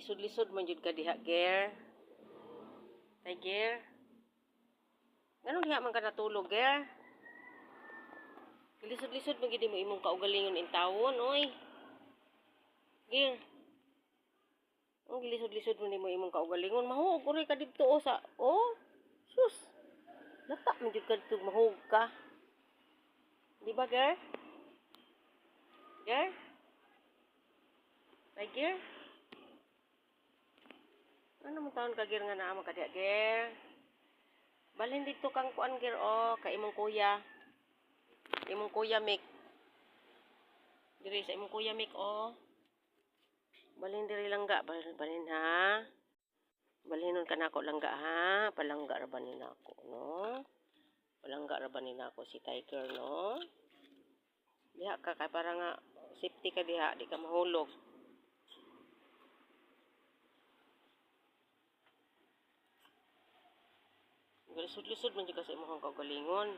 Lisod-lisod man jud ka diha, ger. Tiger. Ganun diha man ka natulog, ger. Lisod-lisod man gid mo imong kaugalingon in tawon, oy. Ger. Ang gilisod-lisod mo nimo imong kaugalingon, mahug uri ka didto o sa sus. Lata man jud ka didto mahug ka. Di ba, ger? Ger? Tiger? Ano mo taon ka, ger, nga naa ka diha, ger? Balhin dito kang kuan, ger, kay imong kuya. Imong kuya Mick. Diri sa imong kuya Mick, balhin diri langga, balhin ha. Balhinon ka nako langga ha. Palangga ra ba ni nako, no? Palangga ra ba ni nako si Tiger, no? Diha ka kay para nga safety ka diha, di ka mahulog. Lisod-lisod man jud ka sa imong kaugalingon.